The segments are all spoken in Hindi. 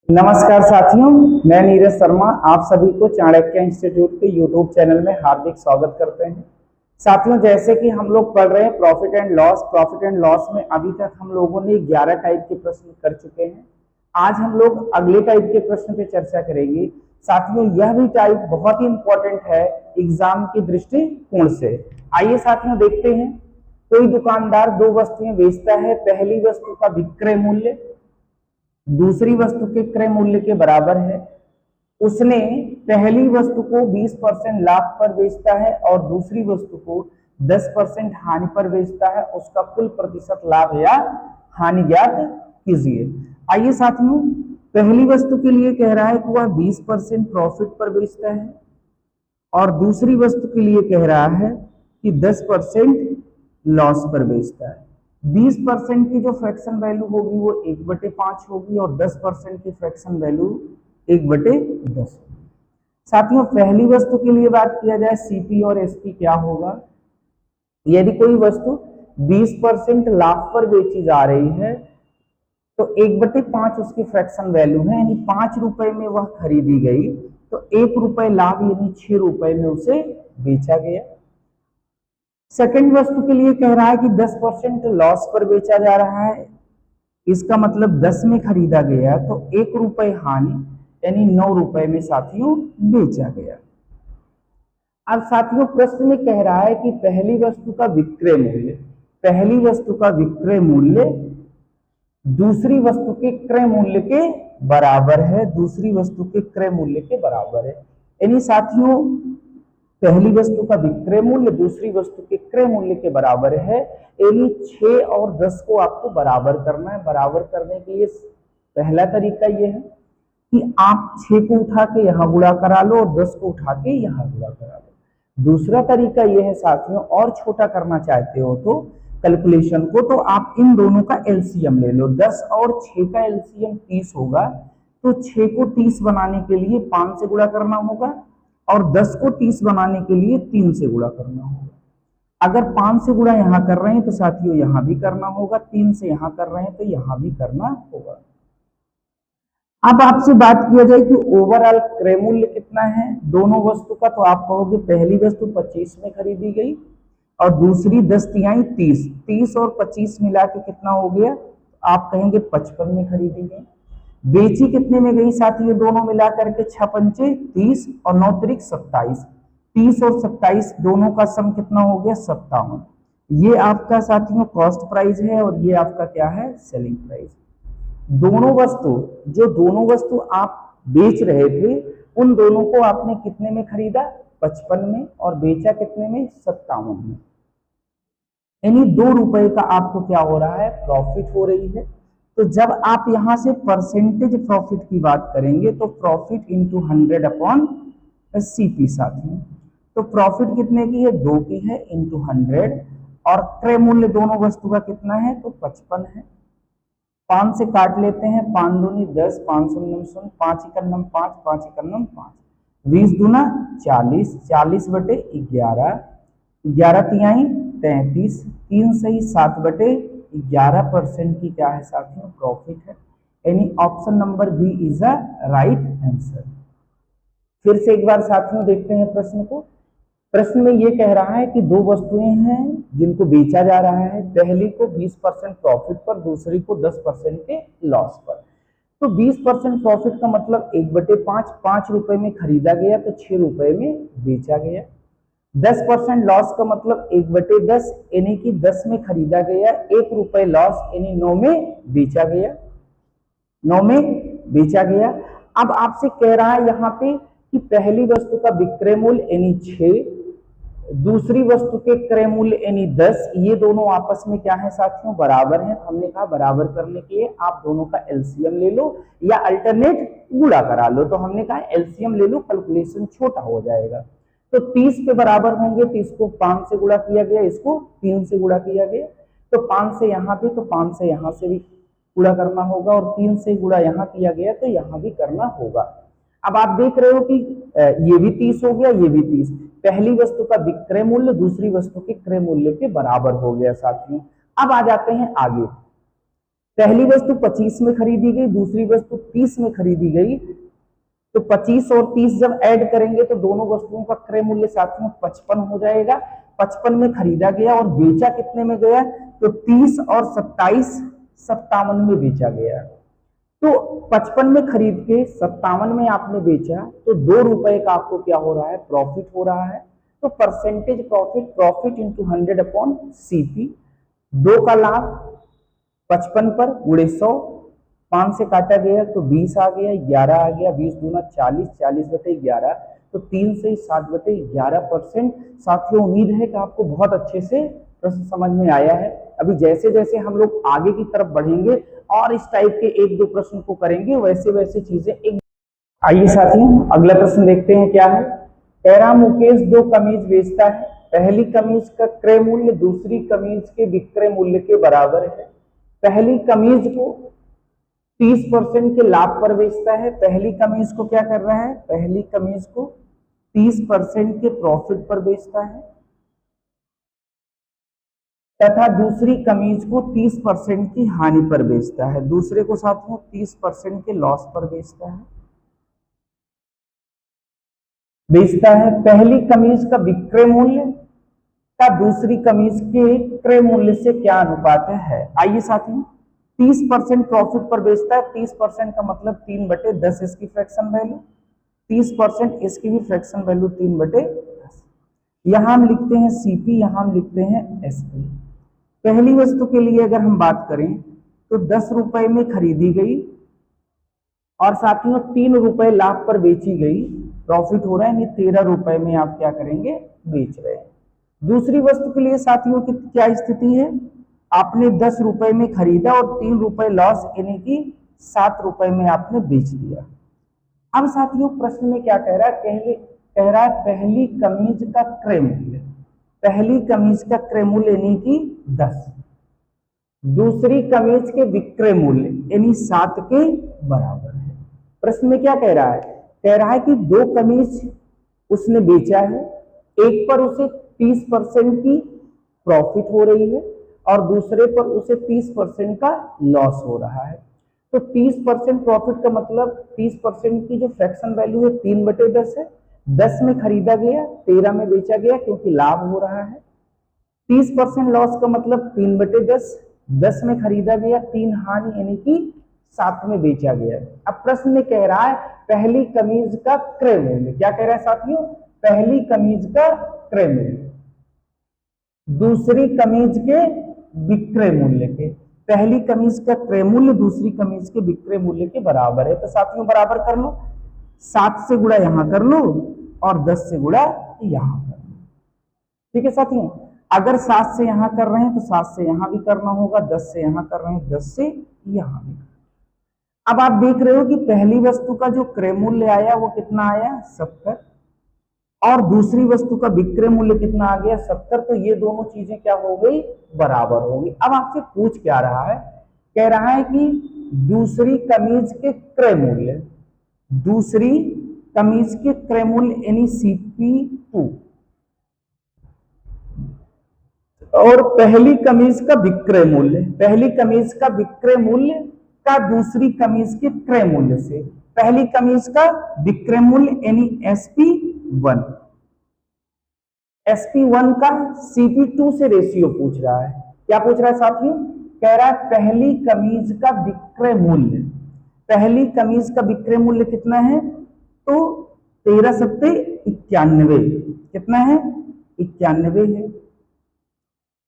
नमस्कार साथियों, मैं नीरज शर्मा आप सभी को चाणक्य इंस्टीट्यूट के यूट्यूब चैनल में हार्दिक स्वागत करते हैं। साथियों, जैसे कि हम लोग पढ़ रहे हैं प्रॉफिट एंड लॉस में अभी तक हम लोगों ने 11 टाइप के प्रश्न कर चुके हैं। आज हम लोग अगले टाइप के प्रश्न पे चर्चा करेंगे। साथियों, यह भी टाइप बहुत ही इंपॉर्टेंट है एग्जाम की दृष्टिकोण से। आइए साथियों देखते हैं। कोई दुकानदार दो वस्तुएं बेचता है। पहली वस्तु का विक्रय मूल्य दूसरी वस्तु के क्रय मूल्य के बराबर है। उसने पहली वस्तु को 20% लाभ पर बेचता है और दूसरी वस्तु को 10% हानि पर बेचता है। उसका कुल प्रतिशत लाभ या हानि ज्ञात कीजिए। आइए साथियों, पहली वस्तु के लिए कह रहा है कि वह 20% प्रॉफिट पर बेचता है और दूसरी वस्तु के लिए कह रहा है कि 10% लॉस पर बेचता है। 20% की जो फ्रैक्शन वैल्यू होगी वो 1/5 होगी और 10% की फ्रैक्शन वैल्यू 1/10। साथियों, पहली वस्तु के लिए बात किया जाए सीपी और एसपी क्या होगा। यदि कोई वस्तु 20% लाभ पर बेची जा रही है तो 1/5 उसकी फ्रैक्शन वैल्यू है, यानी 5 रुपए में वह खरीदी गई तो 1 रुपए लाभ यानी 6 रुपए में उसे बेचा गया। सेकंड वस्तु के लिए कह रहा है कि 10% लॉस पर बेचा जा रहा है। इसका मतलब 10 में खरीदा गया तो 1 रुपए हानि यानी 9 रुपए में साथियों बेचा गया। अब साथियों प्रश्न में कह रहा है कि पहली वस्तु का विक्रय मूल्य दूसरी वस्तु के क्रय मूल्य के बराबर है। यानी साथियों पहली वस्तु का विक्रय मूल्य दूसरी वस्तु के क्रय मूल्य के बराबर है, यानी 6 और 10 को आपको बराबर करना है। बराबर करने के लिए पहला तरीका यह है कि आप 6 को उठा के यहां गुणा करा लो और 10 को उठा के यहां गुणा करा लो। दूसरा तरीका यह है साथियों, और छोटा करना चाहते हो तो कैलकुलेशन को, तो आप इन दोनों का एलसीएम ले लो। 10 और 6 का एलसीएम 30 होगा, तो 6 को 30 बनाने के लिए 5 से गुणा करना होगा और 10 को 30 बनाने के लिए 3 से गुणा करना होगा। अगर 5 से गुणा यहां कर रहे हैं तो साथियों यहां भी करना होगा, 3 से यहां कर रहे हैं तो यहां भी करना होगा। अब आपसे बात किया जाए कि ओवरऑल क्रय मूल्य कितना है दोनों वस्तु का, तो आप कहोगे पहली वस्तु 25 में खरीदी गई और दूसरी 10 तिहाई 30। 30 और 25 मिला के कितना हो गया, आप कहेंगे 55 में खरीदी गई। बेची कितने में गई साथियों, दोनों मिलाकर के 6 पंचे 30 और 9 त्रिक 27। 30 और 27 दोनों का सम कितना हो गया 57। ये आपका साथियों कॉस्ट प्राइस है और ये आपका क्या है सेलिंग प्राइस। दोनों वस्तु आप बेच रहे थे उन दोनों को आपने कितने में खरीदा 55 में और बेचा कितने में 57 में, यानी 2 रुपए का आपको क्या हो रहा है प्रॉफिट हो रही है। तो जब आप यहां से परसेंटेज प्रॉफिट की बात करेंगे तो प्रॉफिट इंटू 100 अपॉन सीपी साथियों, तो प्रॉफिट कितने की है 2 की है इंटू 100 और क्रय मूल्य दोनों वस्तु का कितना है तो 55 है। 5 से काट लेते हैं, 5 दूनी 10, 5 शून्य 5 इकन्नम 5, 5 इकन्नम 5, 20 दूना 40, 40/11, 11 तिहाई 33, 3 सही 7/11% की क्या है साथियों प्रॉफिट है, यानी option number B is a right answer. फिर से एक बार साथियों देखते हैं प्रश्न को। प्रश्न में ये कह रहा है कि दो वस्तुएं हैं जिनको बेचा जा रहा है। पहली को 20% प्रॉफिट पर, दूसरी को 10% के लॉस पर। तो 20% प्रॉफिट का मतलब 1/5, 5 रुपए में खरीदा गया तो 6 रुपए में बेचा गया। 10% लॉस का मतलब 1/10 यानी कि 10 में खरीदा गया, 1 रुपए लॉस यानी 9 में बेचा गया। अब आपसे कह रहा है यहाँ पे कि पहली वस्तु का विक्रय मूल्य यानी 6, दूसरी वस्तु के क्रय मूल्य यानी 10, ये दोनों आपस में क्या है साथियों बराबर हैं। हमने कहा बराबर करने के लिए आप दोनों का एलसीएम ले लो या अल्टरनेट गुणा करा लो, तो हमने कहा एलसीएम ले लो, कैलकुलेशन छोटा हो जाएगा। तो 30 के बराबर होंगे तो इसको 5 से गुणा किया गया, इसको 3 से गुणा किया गया, तो 5 से यहाँ पे तो 5 से यहाँ से भी गुणा करना होगा और 3 से गुणा यहाँ किया गया तो यहाँ भी करना होगा। अब आप देख रहे हो कि ये भी 30 हो गया, ये भी 30। पहली वस्तु का विक्रय मूल्य दूसरी वस्तु के क्रय मूल्य के बराबर हो गया साथियों। अब आ जाते हैं आगे। पहली वस्तु 25 में खरीदी गई, दूसरी वस्तु 30 में खरीदी गई, तो 25 और 30 जब ऐड करेंगे तो दोनों वस्तुओं का क्रय मूल्य साथ में 55 हो जाएगा। 55 में खरीदा गया और बेचा कितने में गया, तो 30 और 27 57 में बेचा गया। तो 55 में खरीद के 57 में आपने बेचा, तो 2 रुपए का आपको क्या हो रहा है, प्रॉफिट हो रहा है। तो percentage profit, profit into 100 upon CP, 2 का लाभ 55 पर गुणे 100, 5 से काटा गया तो 20 आ गया, 11 आ गया, 20 दूना 40, 40/11, तो 3 से 7/11%। साथियों उम्मीद है कि आपको बहुत अच्छे से प्रश्न समझ में आया है। अभी जैसे जैसे हम लोग आगे की तरफ बढ़ेंगे और इस टाइप के 1-2 प्रश्न को करेंगे, वैसे वैसे चीजें एक। आइए साथियों अगला प्रश्न देखते हैं क्या है। कह रहा मुकेश 2 कमीज बेचता है, पहली कमीज का क्रय मूल्य दूसरी कमीज के विक्रय मूल्य के बराबर है। पहली कमीज को 30% के लाभ पर बेचता है, पहली कमीज को क्या कर रहा है, पहली कमीज को 30% के प्रॉफिट पर बेचता है, तथा दूसरी कमीज को 30% की हानि पर बेचता है। दूसरे को साथियों 30% के लॉस पर बेचता है। पहली कमीज का विक्रय मूल्य का दूसरी कमीज के क्रय मूल्य से क्या अनुपात है। आइए साथियों 30% प्रॉफिट पर बेचता है, 30% का मतलब 3/10 इसकी फ्रैक्शन वैल्यू, 30% इसकी भी फ्रैक्शन वैल्यू 3/10। यहां हम लिखते हैं सीपी, यहां हम लिखते हैं एसपी। पहली वस्तु के लिए अगर हम बात करें तो 10 रुपए में खरीदी गई और साथियों 3 रुपए लाभ पर बेची गई, प्रॉफिट हो रहा है, यानी 13 रुपए में आप क्या करेंगे, बेच रहे हैं। दूसरी वस्तु के लिए साथियों की क्या स्थिति है, आपने 10 रुपए में खरीदा और 3 रुपए लॉस, यानी कि 7 रुपए में आपने बेच दिया। अब साथियों प्रश्न में क्या कह रहा है, कह रहा है पहली कमीज का क्रय मूल्य, पहली कमीज का क्रय मूल्य यानी कि 10, दूसरी कमीज के विक्रय मूल्य यानी 7 के बराबर है। प्रश्न में क्या कह रहा है, कह रहा है कि 2 कमीज उसने बेचा है, एक पर उसे 30% की प्रॉफिट हो रही है और दूसरे पर उसे 30% का लॉस हो रहा है। तो 30% प्रॉफिट का मतलब 30% की जो फ्रैक्शन वैल्यू है 3/10 है, 10 में खरीदा गया 13 में बेचा गया क्योंकि लाभ हो रहा है। 30% लॉस का मतलब 3/10, 10 में खरीदा गया 3 हानि यानी कि 7 में बेचा गया। अब प्रश्न में कह रहा है पहली कमीज का क्रय मूल्य, क्या कह रहा है साथियों, पहली कमीज का क्रय मूल्य दूसरी कमीज के विक्रय मूल्य के, पहली कमीज का क्रय मूल्य दूसरी कमीज के विक्रय मूल्य के बराबर है। तो साथियों बराबर कर लो, 7 से गुणा यहां कर लो और 10 से गुणा यहां कर लो। ठीक है साथियों, अगर 7 से यहां कर रहे हैं तो 7 से यहां भी करना होगा, 10 से यहां कर रहे हैं 10 से यहां भी। अब आप देख रहे हो कि पहली वस्तु का जो क्रय मूल्य आया वो कितना आया, 70, और दूसरी वस्तु का विक्रय मूल्य कितना आ गया, 70। तो ये दोनों चीजें क्या हो गई, बराबर हो गई। अब आपसे पूछ क्या रहा है, कह रहा है कि दूसरी कमीज के क्रय मूल्य, दूसरी कमीज के क्रय मूल्य यानी CP2 और पहली कमीज का विक्रय मूल्य, पहली कमीज का विक्रय मूल्य का दूसरी कमीज के क्रय मूल्य से, पहली कमीज का विक्रय मूल्य यानी SP1, SP1 का CP2 से रेशियो पूछ रहा है। क्या पूछ रहा है साथियों, कह रहा है पहली कमीज का विक्रय मूल्य, पहली कमीज का विक्रय मूल्य कितना है, तो 13 सत्ते 91, कितना है, 91 है।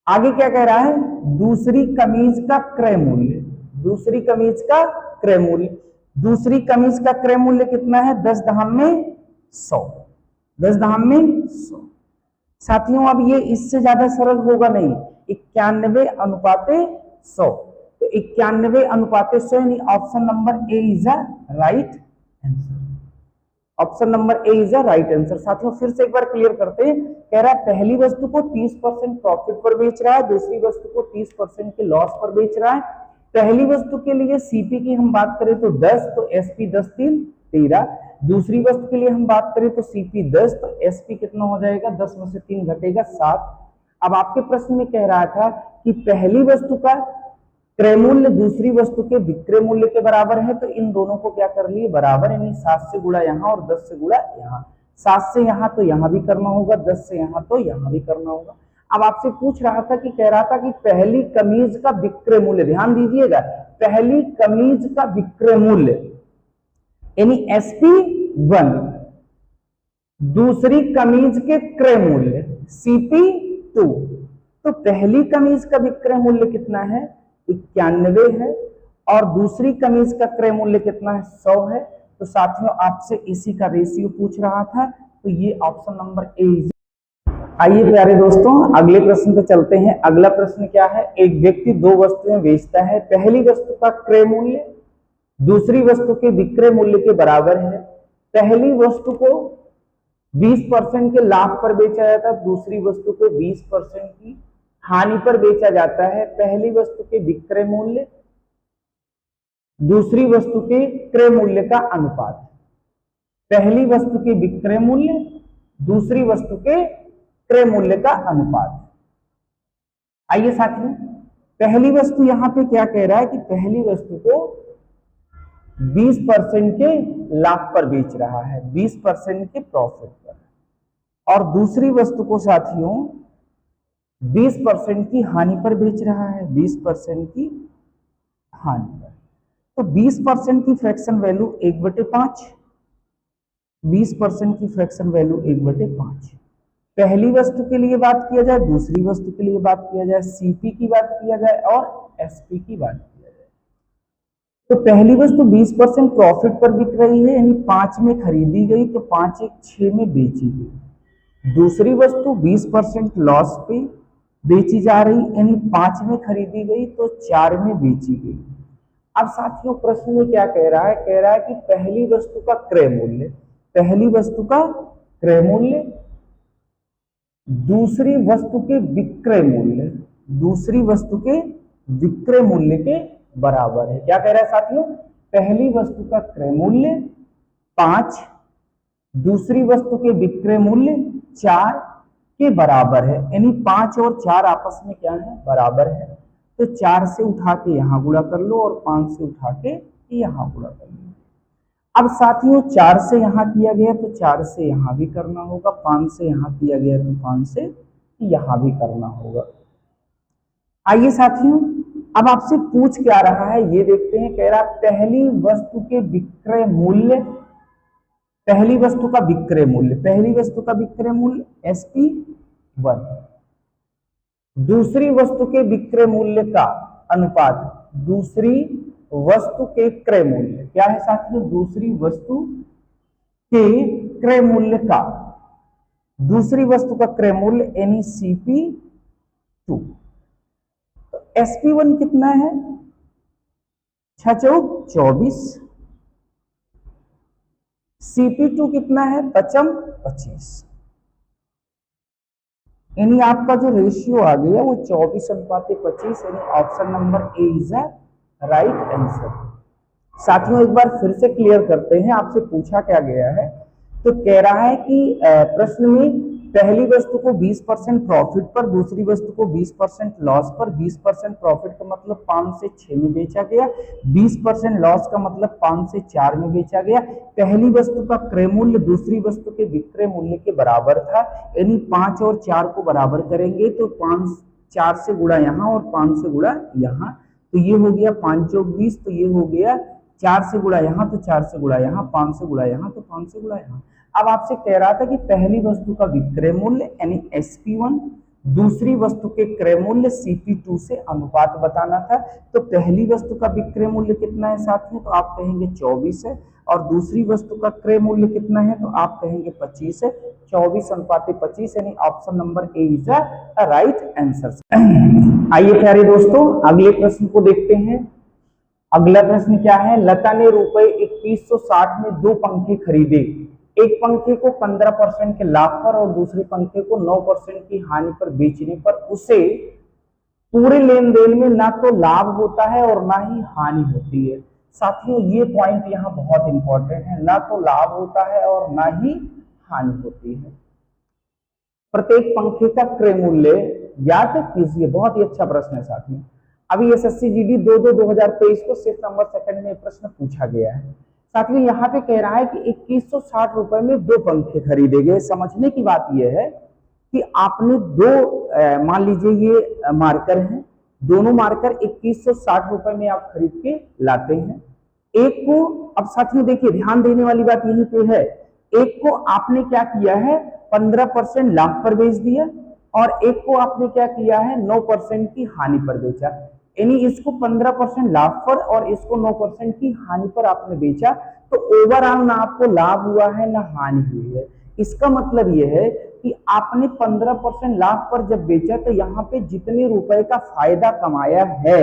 आगे क्या कह रहा है, दूसरी कमीज का क्रय मूल्य, दूसरी कमीज का क्रय मूल्य, दूसरी कमीज का क्रय मूल्य कितना है, 10 दहम में 100, 10 दहम में 100। साथियों अब ये इससे ज्यादा सरल होगा नहीं, 91/100, तो 91/100 यानी option number A is a right answer, option number A is a right answer. साथियों फिर से एक बार क्लियर करते हैं, कह रहा है पहली वस्तु को 30% प्रॉफिट पर बेच रहा है, दूसरी वस्तु को 30% के लॉस पर बेच रहा है। पहली वस्तु के लिए सीपी की हम बात करें तो 10, तो एसपी 10 3 13, दूसरी वस्तु के लिए हम बात करें तो सीपी 10, तो एसपी कितना हो जाएगा, 10 में से 3 घटेगा 7। अब आपके प्रश्न में कह रहा था कि पहली वस्तु का क्रय मूल्य दूसरी वस्तु के विक्रय मूल्य के बराबर है, तो इन दोनों को क्या कर लिए बराबर, यानी 7 से गुणा यहाँ और 10 से गुणा यहाँ। 7 से यहाँ तो यहाँ भी करना होगा, 10 से यहाँ तो यहाँ भी करना होगा। अब आपसे पूछ रहा था कि कह रहा था कि पहली कमीज का विक्रय मूल्य, ध्यान दीजिएगा, पहली कमीज का विक्रय मूल्य यानी SP1, दूसरी कमीज के क्रय मूल्य CP2। तो पहली कमीज का विक्रय मूल्य कितना है, 91 है, और दूसरी कमीज का क्रय मूल्य कितना है, 100 है। तो साथियों आपसे इसी का रेशियो पूछ रहा था, तो ये ऑप्शन नंबर ए। आइए प्यारे दोस्तों अगले प्रश्न पे चलते हैं। अगला प्रश्न क्या है, एक व्यक्ति दो वस्तुएं बेचता है, पहली वस्तु का क्रय मूल्य दूसरी वस्तु के विक्रय मूल्य के बराबर है। पहली वस्तु को 20% के लाभ पर बेचा जाता है, दूसरी वस्तु को 20% की हानि पर बेचा जाता है। पहली वस्तु के विक्रय मूल्य दूसरी वस्तु के क्रय मूल्य का अनुपात, पहली वस्तु के विक्रय मूल्य दूसरी वस्तु के क्रय मूल्य का अनुपात। आइए साथियों, पहली वस्तु यहां पे क्या कह रहा है कि पहली वस्तु को 20% के लाभ पर बेच रहा है, 20% के प्रॉफिट पर, और दूसरी वस्तु को साथियों 20% की हानि पर बेच रहा है, 20% की हानि पर। तो 20% की फ्रैक्शन वैल्यू 1/5, 20% की फ्रैक्शन वैल्यू 1/5। पहली वस्तु के लिए बात किया जाए, दूसरी वस्तु के लिए बात किया जाए, सीपी की बात किया जाए और एसपी की बात किया जाए। तो पहली वस्तु 20% प्रॉफिट पर बिक रही है, यानी 5 में खरीदी गई तो 5 एक 6 में बेची गई। दूसरी वस्तु 20% लॉस पे बेची जा रही, यानी 5 में खरीदी गई तो 4 में बेची गई। अब साथियों प्रश्न में क्या कह रहा है, कह रहा है कि पहली वस्तु का क्रय मूल्य, पहली वस्तु का क्रय मूल्य दूसरी वस्तु के विक्रय मूल्य, दूसरी वस्तु के विक्रय मूल्य के बराबर है। क्या कह रहा है साथियों, पहली वस्तु का क्रय मूल्य 5 दूसरी वस्तु के विक्रय मूल्य 4 के बराबर है, यानी 5 और 4 आपस में क्या है, बराबर है। तो 4 से उठा के यहां गुणा कर लो और 5 से उठा के यहां गुणा कर लो। अब साथियों 4 से यहां किया गया तो 4 से यहां भी करना होगा, 5 से यहां किया गया तो 5 से यहां भी करना होगा। आइए साथियों अब आपसे पूछ क्या रहा है ये देखते हैं। कह रहा पहली वस्तु के विक्रय मूल्य, पहली वस्तु का विक्रय मूल्य, पहली वस्तु का विक्रय मूल्य SP1, दूसरी वस्तु के विक्रय मूल्य का अनुपात दूसरी वस्तु के क्रय मूल्य, क्या है साथियों, दूसरी वस्तु के क्रय मूल्य का, दूसरी वस्तु का क्रय मूल्य यानी CP2। तो SP1 कितना है, 6 चौक 24, CP2 कितना है, 55 25, यानी आपका जो रेशियो आ गया वो 24:25, यानी option number A is a right answer. साथियों एक बार फिर से क्लियर करते हैं, आपसे पूछा क्या गया है, तो कह रहा है कि प्रश्न में पहली वस्तु को 20% प्रॉफिट पर, दूसरी वस्तु को 20% लॉस पर, 20% प्रॉफिट का मतलब 5 से 6 में बेचा गया, 20% लॉस का मतलब 5 से 4 में बेचा गया। पहली वस्तु का क्रय मूल्य दूसरी वस्तु के विक्रय मूल्य के बराबर था, यानी 5 और 4 को बराबर करेंगे तो 5 4 से गुणा यहाँ और 5 से गुणा यहाँ, तो ये हो गया 5 चौक 20, तो ये हो गया 4 से गुणा यहाँ तो 4 से गुणा यहाँ, 5 से गुणा यहाँ तो 5 से गुणा यहाँ। अब आपसे कह रहा था कि पहली वस्तु का विक्रय मूल्य यानी SP1 दूसरी वस्तु के क्रय मूल्य CP2 से अनुपात बताना था। तो पहली वस्तु का विक्रय मूल्य कितना है साथियों, तो आप कहेंगे 24 है, और दूसरी वस्तु का क्रय मूल्य कितना है तो आप कहेंगे 25 है, 24:25, यानी option number A is the right answer. आइए प्यारे दोस्तों अगले प्रश्न को देखते हैं। अगला प्रश्न क्या है, लता ने रुपए 2160 में 2 पंखे खरीदे, एक पंखे को 15% के लाभ पर और दूसरे पंखे को 9% की हानि पर बेचने पर उसे पूरे लेन देन में ना तो लाभ होता है और ना ही हानि होती है। साथियों ये पॉइंट यहाँ बहुत इंपॉर्टेंट है, ना तो लाभ होता है और ना ही हानि होती है। प्रत्येक पंखे का क्रय मूल्य ज्ञात कीजिए, बहुत ही अच्छा प्रश्न है साथियों। अभी एसएससी जीडी 2/2/2023 को सिर्फ नंबर सेकंड में प्रश्न पूछा गया है। साथियों यहाँ पे कह रहा है कि 2160 रुपए में 2 पंखे खरीदे गए। समझने की बात यह है कि आपने दो मान लीजिए ये मार्कर हैं, दोनों मार्कर 2160 रुपए में आप खरीद के लाते हैं। एक को, अब साथियों देखिए ध्यान देने वाली बात यहीं पे है, एक को आपने क्या किया है 15% लाभ पर बेच दिया और एक को आपने क्या किया है 9% की हानि पर बेचा। यानी इसको 15% लाभ पर और इसको 9% की हानि पर आपने बेचा, तो ओवरऑल ना आपको लाभ हुआ है ना हानि हुई है। इसका मतलब यह है कि आपने 15% लाभ पर जब बेचा तो यहाँ पे जितने रुपए का फायदा कमाया है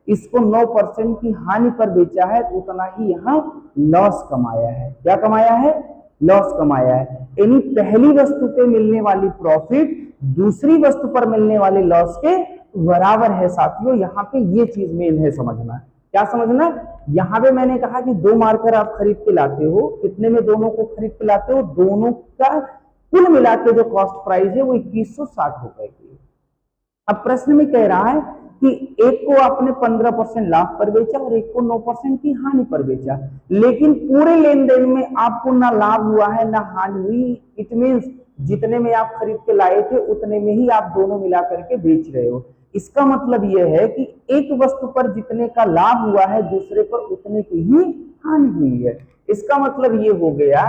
इसको 9% की हानि पर बेचा है तो उतना ही यहाँ लॉस कमाया है। क्या कमाया है? लॉस कमाया है। यानी पहली वस्तु पे मिलने वाली प्रॉफिट दूसरी वस्तु पर मिलने वाले लॉस के बराबर है। साथियों यहाँ पे ये चीज मेन है समझना। क्या समझना? यहाँ पे मैंने कहा कि 2 मार्कर आप खरीद के लाते हो, कितने में दोनों को खरीद के लाते हो? दोनों का कुल मिला के जो कॉस्ट प्राइस है वो 2160 रुपए की। अब प्रश्न में कह रहा है कि एक को आपने 15% लाभ पर बेचा और एक को 9% की हानि पर बेचा, लेकिन पूरे लेन देन में आपको ना लाभ हुआ है ना हानि हुई। इट मीन्स जितने में आप खरीद के लाए थे उतने में ही आप दोनों मिला करके बेच रहे हो। इसका मतलब यह है कि एक वस्तु पर जितने का लाभ हुआ है दूसरे पर उतने की ही हानि हुई है। इसका मतलब ये हो गया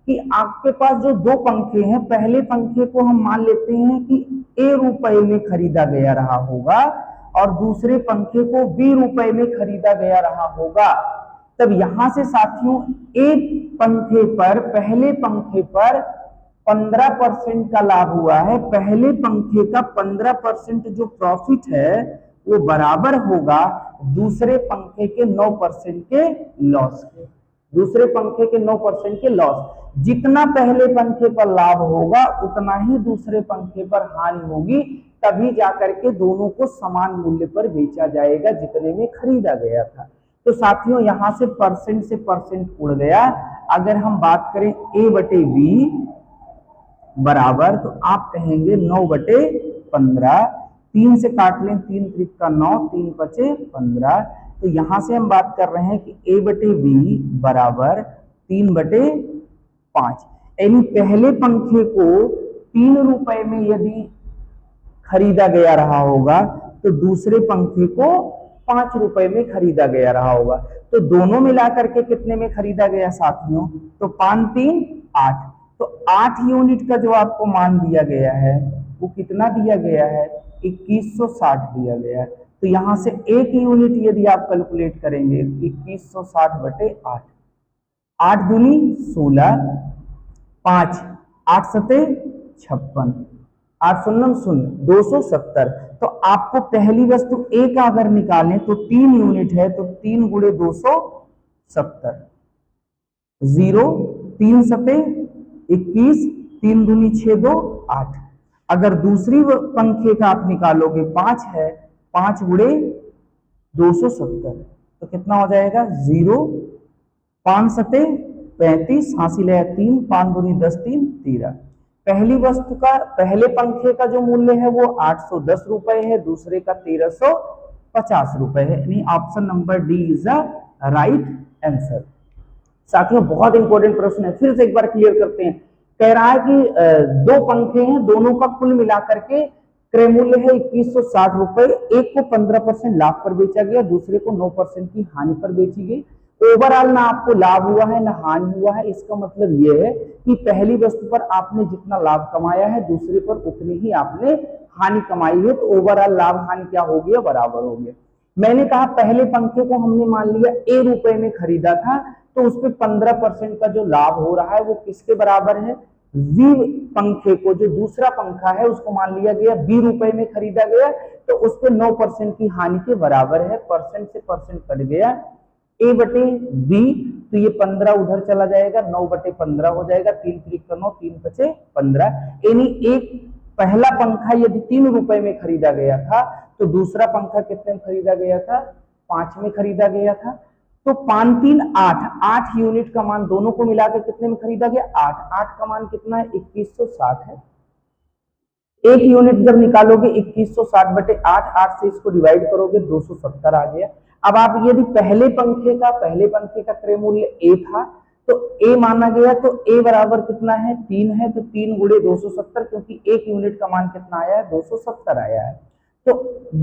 कि आपके पास जो 2 पंखे हैं, पहले पंखे को हम मान लेते हैं कि ए रुपए में खरीदा गया रहा होगा और दूसरे पंखे को बी रुपए में खरीदा गया रहा होगा। तब यहां से साथियों एक पंखे पर, पहले पंखे पर 15% का लाभ हुआ है। पहले पंखे का 15% जो प्रॉफिट है वो बराबर होगा दूसरे पंखे के 9% के लॉस के। दूसरे पंखे के 9% के लॉस। जितना पहले पंखे पर लाभ होगा उतना ही दूसरे पंखे पर हानि होगी, तभी जाकर के दोनों को समान मूल्य पर बेचा जाएगा जितने में खरीदा गया था। तो साथियों यहां से परसेंट उड़ गया। अगर हम बात करें A/B बराबर, तो आप कहेंगे 9/15। 3 से काट लें, 3 त्रिक का 9, 3 पचे 15। तो यहां से हम बात कर रहे हैं कि A/B बराबर 3/5। यानी पहले पंखे को 3 रुपए में यदि खरीदा गया रहा होगा तो दूसरे पंखे को 5 रुपए में खरीदा गया रहा होगा। तो दोनों मिलाकर के कितने में खरीदा गया साथियों? तो 5 3 8। तो 8 यूनिट का जो आपको मान दिया गया है वो कितना दिया गया है? 2160 दिया गया है। तो यहां से 1 यूनिट यदि आप कैलकुलेट करेंगे 2160/8, 8 दूनी 16, 5 8 सते 56, 8 शून्य 0, 270। तो आपको पहली वस्तु ए का अगर निकालें तो 3 यूनिट है, तो 3 गुणे 270, 0 3 सते 21, 3 दूनी 6 2 8। अगर दूसरी पंखे का आप निकालोगे 5 है, 5 गुणे 270 तो कितना हो जाएगा? 0 5 सते 35, हासिल ले 3, 5 दूनी 10 3 13। पहली वस्तु का, पहले पंखे का जो मूल्य है वो 810 रुपए है, दूसरे का 1350 रुपए है। यानी option number D is the right answer. साथियों बहुत इंपॉर्टेंट प्रश्न है, फिर से एक बार क्लियर करते हैं। कह रहा है कि 2 पंखे हैं, दोनों का कुल मिलाकर के क्रय मूल्य है 2160 रुपए। एक को 15% लाभ पर बेचा गया, दूसरे को 9% की हानि पर बेची गई। ओवरऑल ना आपको लाभ हुआ है ना हानि हुआ है। इसका मतलब यह है कि पहली वस्तु पर आपने जितना लाभ कमाया है दूसरे पर उतनी ही आपने हानि कमाई है। तो ओवरऑल लाभ हानि क्या हो गया? बराबर हो गया। मैंने कहा पहले पंखे को हमने मान लिया ए रुपए में खरीदा था, तो उस पर 15% का जो लाभ हो रहा है वो किसके बराबर है? बी पंखे को, जो दूसरा पंखा है उसको मान लिया गया बी रुपए में खरीदा गया, तो उस पर 9% की हानि के बराबर है। परसेंट से परसेंट कट गया, A/B, तो ये 15 उधर चला जाएगा, 9/15 हो जाएगा। 3 त्रिक का 9, 3 पचे 15। यानी एक पहला पंखा यदि 3 रुपए में खरीदा गया था तो दूसरा पंखा कितने में खरीदा गया था? 5 में खरीदा गया था। तो 5 3 8, 8 यूनिट का मान दोनों को मिलाकर कितने में खरीदा गया? 8। 8 का मान कितना है? 2160 है। एक यूनिट जब निकालोगे 2160/8, 8 से इसको डिवाइड करोगे 270 आ गया। अब आप यदि पहले पंखे का क्रय मूल्य ए था तो ए माना गया, तो ए बराबर कितना है 3 है, तो 3 गुणे 270, क्योंकि एक यूनिट का मान कितना आया है 270 आया है, तो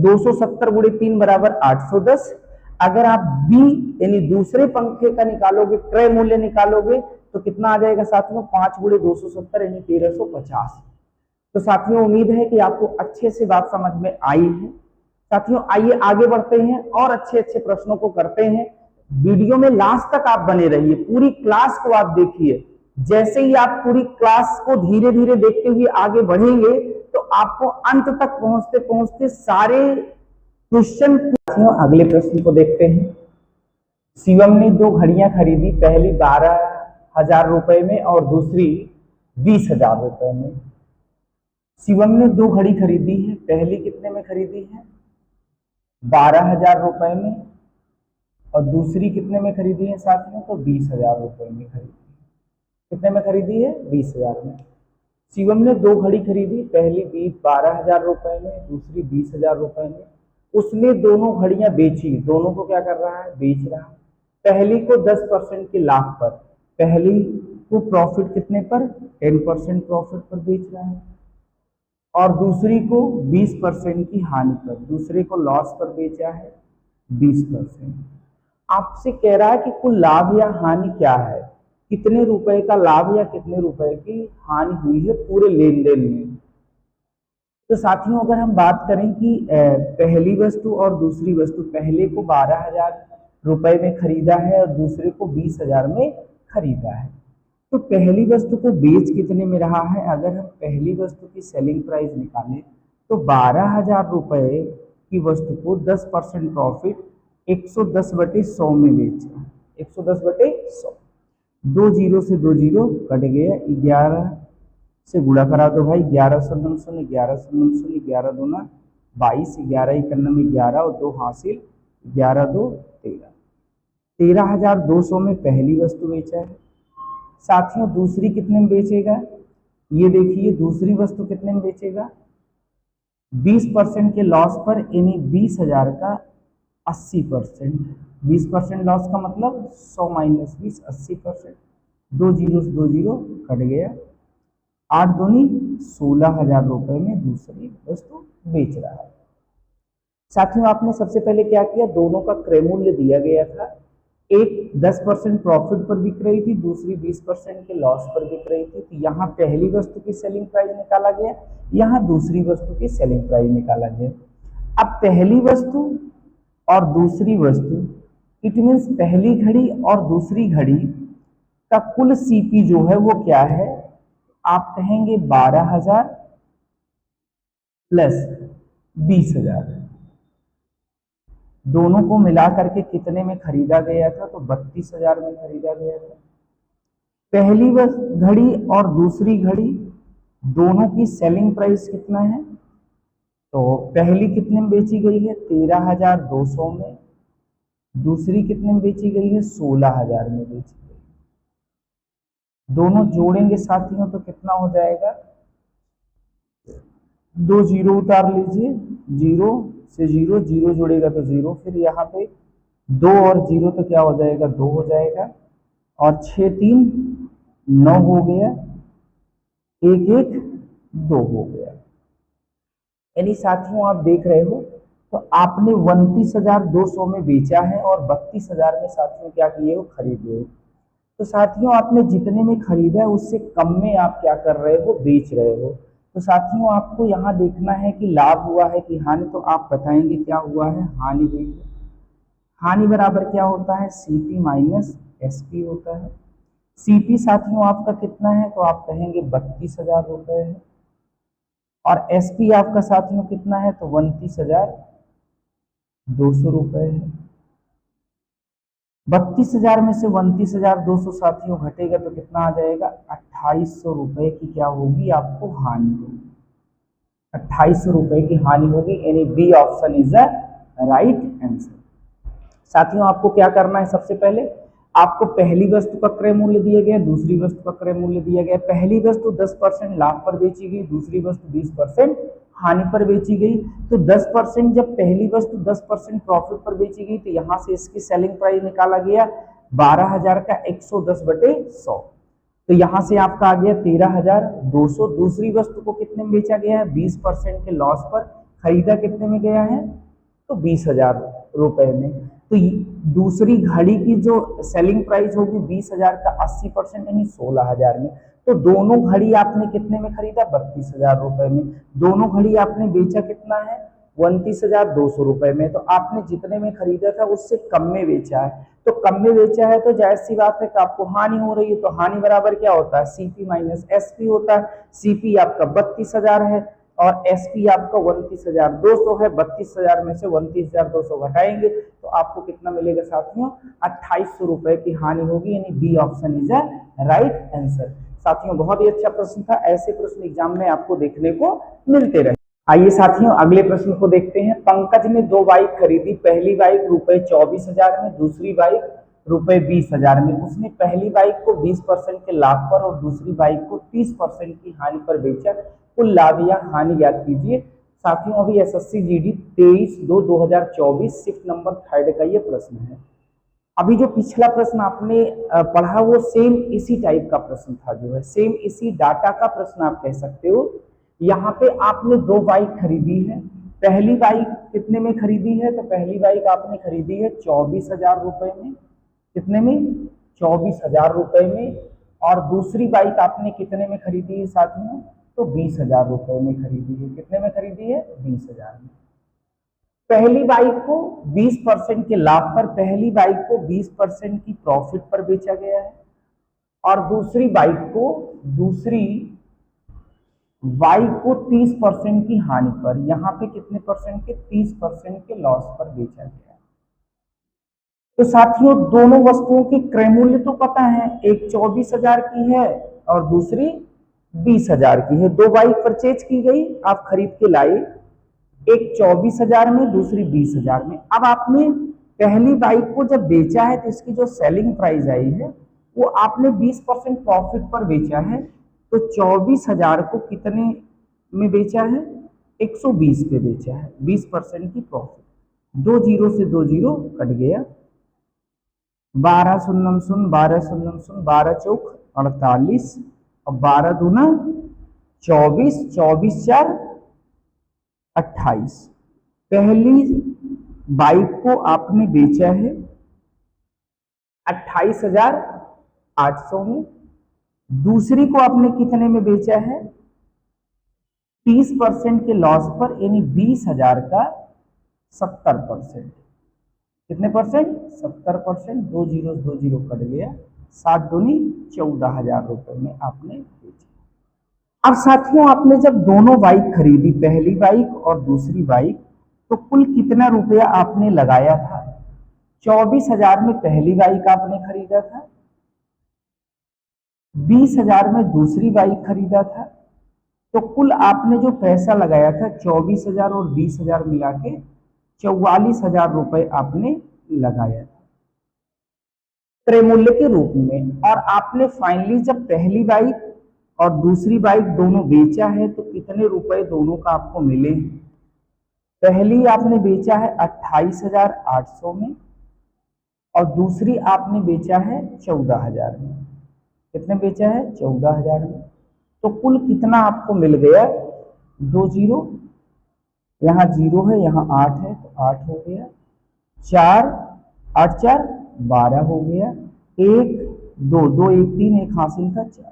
270 गुणे 3 बराबर 810। अगर आप बी यानी दूसरे पंखे का निकालोगे, क्रय मूल्य निकालोगे, तो कितना आ जाएगा साथियों 5 गुणे 270 यानी 1350। तो साथियों उम्मीद है कि आपको अच्छे से बात समझ में आई है। साथियों आइए आगे बढ़ते हैं और अच्छे अच्छे प्रश्नों को करते हैं। वीडियो में लास्ट तक आप बने रहिए, पूरी क्लास को आप देखिए। जैसे ही आप पूरी क्लास को धीरे धीरे देखते हुए आगे बढ़ेंगे तो आपको अंत तक पहुंचते पहुंचते सारे क्वेश्चन। अगले प्रश्न को देखते हैं। शिवम ने 2 घड़ियां खरीदी, पहली 12,000 रुपए में और दूसरी 20,000 रुपए में। शिवम ने 2 घड़ी खरीदी है, पहली कितने में खरीदी है 12,000 रुपए में, और दूसरी कितने में खरीदी है साथियों, तो 20,000 रुपए में खरीदी है। कितने में खरीदी है 20,000 में। शिवम ने 2 घड़ी खरीदी, पहली 12,000 रुपए में, दूसरी 20,000 रुपए में। उसने दोनों घड़ियां बेची, दोनों को क्या कर रहा है बेच रहा है। पहली को 10% के लाभ पर, पहली को प्रॉफिट कितने पर 10% प्रॉफिट पर बेच रहा है, और दूसरी को 20% की हानि पर, दूसरे को लॉस पर बेचा है 20%। आपसे कह रहा है कि कुल लाभ या हानि क्या है, कितने रुपए का लाभ या कितने रुपए की हानि हुई है पूरे लेन देन में। तो साथियों अगर हम बात करें कि पहली वस्तु और दूसरी वस्तु, पहले को 12,000 रुपए में खरीदा है और दूसरे को 20,000 में खरीदा है, तो पहली वस्तु को बेच कितने में रहा है। अगर हम पहली वस्तु की सेलिंग प्राइस निकालें तो 12,000 रुपए की वस्तु को 10% प्रॉफिट 110/100 में बेच रहा है, 110/100। 2 जीरो से 2 जीरो कट गया, 11 से गुणा करा दो भाई, 11 शून्य शून्य, 11 शून्य शून्य, 11 दूना 22, 11 91, 11 और 2 हासिल, 11 2 13। 13,200 में पहली वस्तु बेचा है। साथियों दूसरी कितने में बेचेगा, ये देखिए दूसरी वस्तु कितने में बेचेगा 20% के लॉस पर, यानी 20,000 का 80%। 20% लॉस का मतलब 100 - 20 80%। 2 जीरो से 2 जीरो कट गया, 8 दूनी 16,000 रुपए में दूसरी वस्तु बेच रहा है। साथियों आपने सबसे पहले क्या किया, दोनों का क्रय मूल्य दिया गया था, एक 10% प्रॉफिट पर बिक रही थी, दूसरी 20% के लॉस पर बिक रही थी। तो यहाँ पहली वस्तु की सेलिंग प्राइस निकाला गया, यहाँ दूसरी वस्तु की सेलिंग प्राइस निकाला गया। अब पहली वस्तु और दूसरी वस्तु, इट मीन्स पहली घड़ी और दूसरी घड़ी का कुल सीपी जो है वो क्या है, आप कहेंगे 12,000 प्लस 20,000, दोनों को मिला करके कितने में खरीदा गया था, तो 32,000 में खरीदा गया था। पहली घड़ी और दूसरी घड़ी दोनों की सेलिंग प्राइस कितना है, तो पहली कितने में बेची गई है 13,200 में, दूसरी कितने में बेची गई है 16,000 में बेची गई। दोनों जोड़ेंगे साथियों तो कितना हो जाएगा, 2 जीरो उतार लीजिए, 0 से 0, 0 जोड़ेगा तो 0, फिर यहाँ पे 2 और 0 तो क्या हो जाएगा 2 हो जाएगा, और 6 3 9 हो गया, 1 1 2 हो गया। यानी साथियों आप देख रहे हो तो आपने 29,200 में बेचा है और 32,000 में साथियों क्या किए हो खरीदे हो। तो साथियों आपने जितने में खरीदा है उससे कम में आप क्या कर रहे हो बेच रहे हो। तो साथियों आपको यहाँ देखना है कि लाभ हुआ है कि हानि, तो आप बताएंगे क्या हुआ है, हानि हुई है। हानि बराबर क्या होता है सीपी माइनस एसपी होता है। सीपी साथियों आपका कितना है, तो आप कहेंगे 32,000 रुपए है, और एसपी आपका साथियों कितना है, तो 29,200 रुपए है। 32,000 में से 29,200 साथियों घटेगा तो कितना आ जाएगा 2,800 रुपए की क्या होगी आपको हानि होगी, 2,800 रुपए की हानि होगी। यानी B option is the right answer. साथियों आपको क्या करना है, सबसे पहले आपको पहली वस्तु का क्रय मूल्य दिया गया, दूसरी वस्तु का क्रय मूल्य दिया गया। पहली वस्तु 10% लाभ पर बेची गई, दूसरी वस्तु 20% हानि पर बेची गई। तो 10% जब पहली वस्तु 10% प्रॉफिट पर बेची गई तो यहां से इसकी सेलिंग प्राइस निकाला गया 12,000 का 110/100। तो यहां से आपका आ गया 13,200। दूसरी वस्तु को कितने में बेचा गया है? 20% के लॉस पर। खरीदा कितने में गया है? तो 20,000 रुपए में। तो दूसरी घड़ी की जो सेलिंग प्राइस होगी 20,000 का 80% यानी 16,000 में। तो दोनों घड़ी आपने कितने में खरीदा? 32,000 रुपए में। दोनों घड़ी आपने बेचा कितना है? 29,200 रुपए में। तो आपने जितने में खरीदा था उससे कम में बेचा है। तो कम में बेचा है तो जाहिर सी बात है कि आपको हानि हो रही है। तो हानि बराबर क्या होता है? सीपी माइनस एसपी होता है। सीपी आपका 32,000 है और एसपी आपका 29,200 है। 32,000 में से 29,200 घटाएंगे तो आपको कितना मिलेगा साथियों? 2,800 रुपए की हानि होगी, यानी B option is a right answer. साथियों बहुत ही अच्छा प्रश्न था। ऐसे प्रश्न एग्जाम में आपको देखने को मिलते रहे। आइए साथियों अगले प्रश्न को देखते हैं। पंकज ने 2 बाइक खरीदी। पहली बाइक रुपए 24,000 में, दूसरी बाइक रुपए 20,000 में। उसने पहली बाइक को 20% के लाभ पर और दूसरी बाइक को 30% की हानि पर बेचा। कुल लाभ या हानि ज्ञात कीजिए। साथियों अभी एसएससी जीडी 23/2/2024 शिफ्ट नंबर 3 का ये प्रश्न है। अभी जो पिछला प्रश्न आपने पढ़ा वो सेम इसी टाइप का प्रश्न था, जो है सेम इसी डाटा का प्रश्न आप कह सकते हो। यहाँ पे आपने 2 बाइक खरीदी है। पहली बाइक कितने में खरीदी है? तो पहली बाइक आपने खरीदी है 24,000 रुपए में। कितने में? 24,000 रुपए में। और दूसरी बाइक आपने कितने में खरीदी है साथियों? तो 20,000 रुपए में खरीदी है। कितने में खरीदी है? 20,000 में। पहली बाइक को 20% के लाभ पर, पहली बाइक को 20% की प्रॉफिट पर बेचा गया है और दूसरी बाइक को 30% की हानि पर। यहां पे कितने परसेंट के? 30% के लॉस पर बेचा गया। तो साथियों दोनों वस्तुओं के क्रय मूल्य तो पता है, एक 24,000 की है और दूसरी 20,000 की है। 2 बाइक परचेज की गई, आप खरीद के लाए, एक 24,000 में, दूसरी 20,000 में। अब आपने पहली बाइक को जब बेचा है तो इसकी जो सेलिंग प्राइस आई है वो आपने 20% प्रॉफिट पर बेचा है। तो 24,000 को कितने में बेचा है? 120 पे बेचा है, 20% की प्रॉफिट। 2 जीरो से 2 जीरो कट गया। 12 शून्यम शून्य, 12 शून्यम शून्य, 12 चौक 48 और 12 दूना 24, 24 4 28। पहली बाइक को आपने बेचा है 28,800 में। दूसरी को आपने कितने में बेचा है? 30% के लॉस पर, यानी 20,000 का 70%। कितने परसेंट? 70%। 2 जीरो 2 जीरो कट गया। 7 दूनी 14,000 रुपए में आपने बेचा। अब साथियों आपने जब दोनों बाइक खरीदी, पहली बाइक और दूसरी बाइक, तो कुल कितना रुपया आपने लगाया था? 24,000 में पहली बाइक आपने खरीदा था, 20,000 में दूसरी बाइक खरीदा था। तो कुल आपने जो पैसा लगाया था 24,000 और 20,000 मिला के 44,000 रुपए आपने लगाया था क्रय मूल्य के रूप में। और आपने फाइनली जब पहली बाइक और दूसरी बाइक दोनों बेचा है तो कितने रुपए दोनों का आपको मिले? पहली आपने बेचा है 28,800 में और दूसरी आपने बेचा है 14,000 में। कितने बेचा है? 14,000 में। तो कुल कितना आपको मिल गया? 2 जीरो, यहाँ 0 है, यहाँ 8 है तो 8 हो गया। 4 8 4 12 हो गया। 1 2 2 1 3 1 हासिल था 4,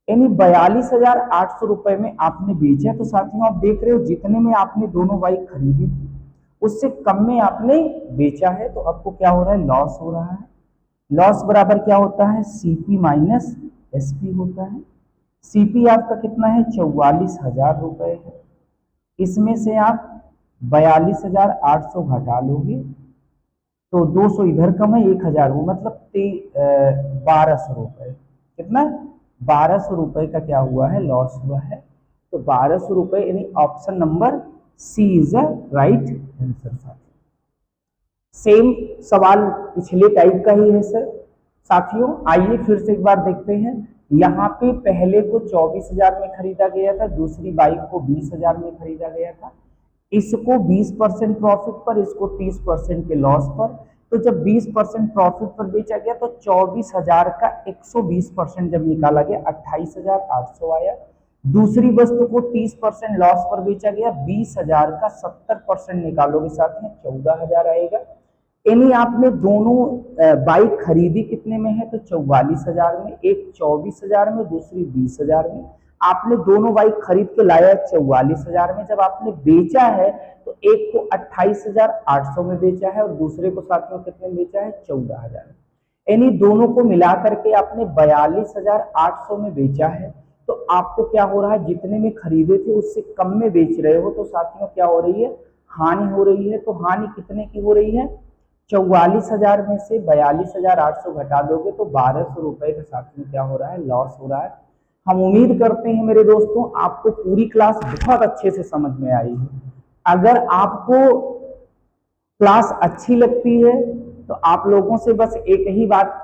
यानी 42,800 रुपए में आपने बेचा। तो साथियों आप देख रहे हो जितने में आपने दोनों बाइक खरीदी थी उससे कम में आपने बेचा है। तो आपको क्या हो रहा है? लॉस हो रहा है। लॉस बराबर क्या होता है? सीपी माइनस एसपी होता है। सीपी आपका कितना है? 44,000 रुपए है। इसमें से आप 42,800 घटा लोगे तो 200 इधर कम है, 1,000 वो मतलब 1200 रुपए। कितना? 1200 रुपए का क्या हुआ है? लॉस हुआ है। तो 1200 रुपए, यानी option number C is a right answer. Same सवाल पिछले टाइप का ही है सर। साथियों आइए फिर से एक बार देखते हैं। यहाँ पे पहले को 24,000 में खरीदा गया था, दूसरी बाइक को 20,000 में खरीदा गया था। इसको 20% प्रॉफिट पर, इसको 30% के लॉस पर। तो जब 20% प्रॉफिट पर बेचा गया तो 24,000 का 120% जब निकाला गया 28,800 आया। दूसरी वस्तु को 30% लॉस पर बेचा गया, 20,000 का 70% निकालोगे साथ में 14,000 आएगा। यानी आपने दोनों बाइक खरीदी कितने में है तो 44,000 में, एक 24,000 में, दूसरी 20,000 में। आपने दोनों बाइक खरीद के लाया 44,000 में, जब आपने बेचा है तो एक को 28,800 में बेचा है और दूसरे को साथियों कितने में बेचा है 14,000। यानी दोनों को मिला करके आपने 42,800 में बेचा है। तो आपको क्या हो रहा है, जितने में खरीदे थे उससे कम में बेच रहे हो, तो साथियों क्या हो रही है, हानि हो रही है। तो हानि कितने की हो रही है, 44,000 में से 42,800 घटा दोगे तो 1,200 रुपए का साथियों क्या हो रहा है, लॉस हो रहा है। हम उम्मीद करते हैं मेरे दोस्तों आपको पूरी क्लास बहुत अच्छे से समझ में आई है। अगर आपको क्लास अच्छी लगती है तो आप लोगों से बस एक ही बात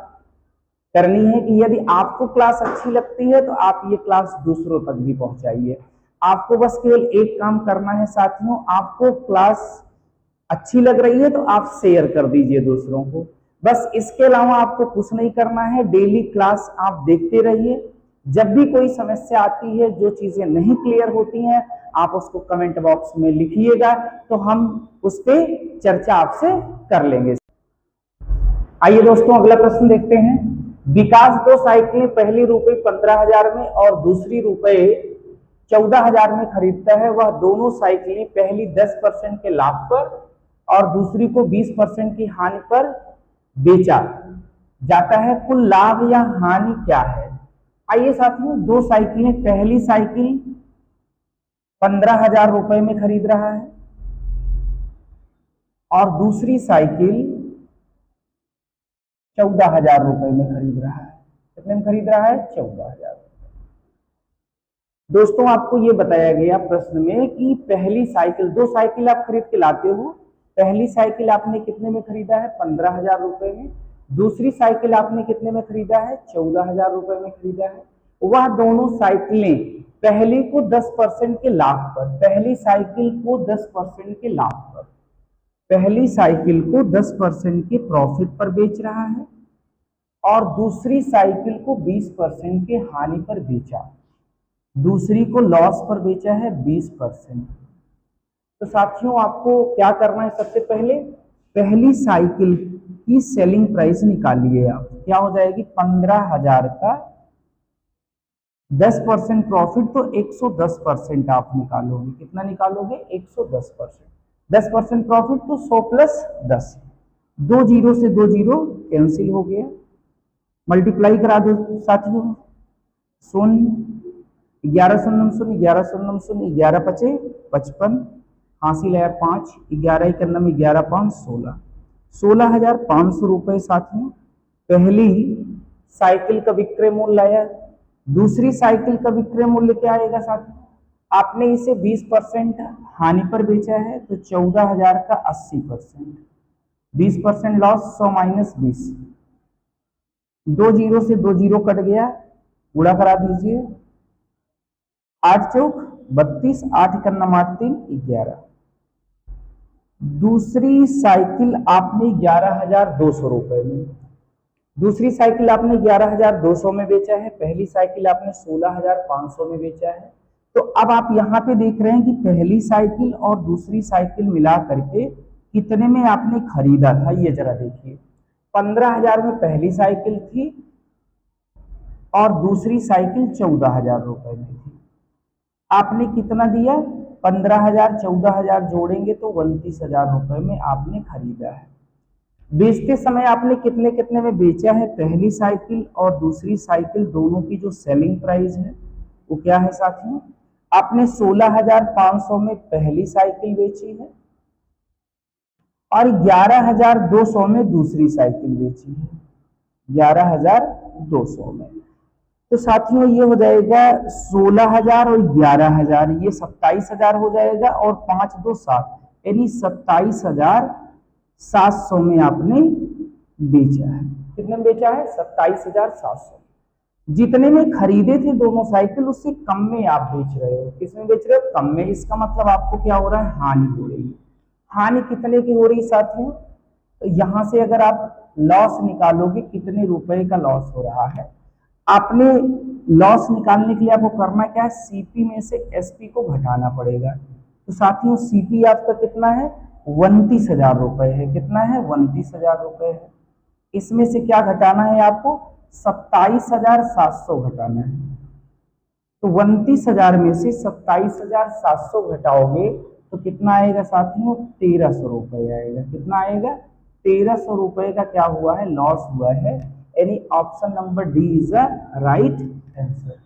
करनी है कि यदि आपको क्लास अच्छी लगती है तो आप ये क्लास दूसरों तक भी पहुंचाइए। आपको बस केवल एक काम करना है साथियों, आपको क्लास अच्छी लग रही है तो आप शेयर कर दीजिए दूसरों को, बस इसके अलावा आपको कुछ नहीं करना है। डेली क्लास आप देखते रहिए। जब भी कोई समस्या आती है, जो चीजें नहीं क्लियर होती हैं, आप उसको कमेंट बॉक्स में लिखिएगा तो हम उस पर चर्चा आपसे कर लेंगे। आइए दोस्तों अगला प्रश्न देखते हैं। विकास दो साइकिलें पहली रुपए 15,000 में और दूसरी रुपए 14,000 में खरीदता है। वह दोनों साइकिलें पहली 10% के लाभ पर और दूसरी को 20% की हानि पर बेचा जाता है। कुल लाभ या हानि क्या है। आइए साथियों, दो साइकिलें, पहली साइकिल 15,000 रुपए में खरीद रहा है और दूसरी साइकिल 14,000 रुपए में खरीद रहा है। कितने में खरीद रहा है, 14,000। दोस्तों आपको ये बताया गया प्रश्न में कि पहली साइकिल, दो साइकिल आप खरीद के लाते हो, पहली साइकिल आपने कितने में खरीदा है, 15,000 रुपए में। दूसरी साइकिल आपने कितने में खरीदा है, 14,000 रुपए में खरीदा है। वह दोनों साइकिलें पहली को 10% के लाभ पर, पहली साइकिल को 10% के लाभ पर, पहली साइकिल को 10% के प्रॉफिट पर बेच रहा है और दूसरी साइकिल को 20% के हानि पर बेचा। दूसरी को लॉस पर बेचा है 20%। तो साथियों आपको क्या करना है, सबसे पहले पहली साइकिल की सेलिंग प्राइस निकालिए आप। क्या हो जाएगी, 15,000 का 10% प्रॉफिट तो 110% आप निकालोगे। कितना निकालोगे, 110%। 10% प्रॉफिट तो 100 प्लस 10, 2 जीरो से 2 जीरो कैंसिल हो गया। मल्टीप्लाई करा दो साथियों, 11 शून्य शून्य, 11 शून्य शून्य, 11 पचे 55, हासिल है 5, 11 91, 11 5 16, 16,500 रुपए साथियों पहली साइकिल का विक्रय मूल्य आया। दूसरी साइकिल का विक्रय मूल्य क्या आएगा साथियों, आपने इसे 20% हानि पर बेचा है तो 14,000 का 80%, 20% लॉस, 100 माइनस 20, 2 जीरो से 2 जीरो कट गया, गुणा करा दीजिए, 8 चौक 32, 8 इकन्ना 8 3 11। दूसरी साइकिल आपने 11,200 रुपए में, दूसरी साइकिल आपने 11,200 में बेचा है, पहली साइकिल आपने 16,500 में बेचा है। तो अब आप यहाँ पे देख रहे हैं कि पहली साइकिल और दूसरी साइकिल मिला करके कितने में आपने खरीदा था, ये जरा देखिए। 15,000 में पहली साइकिल थी और दूसरी साइकिल 14,000 रुपए में थी। आपने कितना दिया, 15,000 14,000 जोड़ेंगे तो 29,000 रुपए में आपने खरीदा है। बेचते समय आपने कितने कितने में बेचा है, पहली साइकिल और दूसरी साइकिल दोनों की जो सेलिंग प्राइस है वो क्या है साथियों, आपने 16,500 में पहली साइकिल बेची है और 11,200 में दूसरी साइकिल बेची है, 11,200 में। तो साथियों ये हो जाएगा 16,000 और 11,000, ये 27,000 हो जाएगा और 5 2 7, यानी 27,000 2700 में आपने बेचा है। कितने में बेचा है? 27,700। जितने में खरीदे थे दोनों साइकिल उससे कम में आप बेच रहे हो। किसमें बेच रहे हो? कम में। इसका मतलब आपको क्या हो रहा है? हानि हो रही है। हानि कितने की हो रही है साथियों? तो यहां से अगर आप लॉस निकालोगे, कितने रुपए का लॉस हो रहा है, आपने लॉस निकालने के लिए आपको करना क्या है? सीपी में से एसपी को घटाना पड़ेगा। तो साथियों सीपी आपका कितना है? 29,000 रुपए है। कितना है? 29,000 रुपए है। इसमें से क्या घटाना है आपको? 27,700 घटाना है। तो 29,000 में से 27,700 घटाओगे तो कितना आएगा साथियों? 1,300 रुपए आएगा। कितना आएगा? 1,300 रुपए का क्या हुआ है? लॉस हुआ है। यानी option number D is the right answer.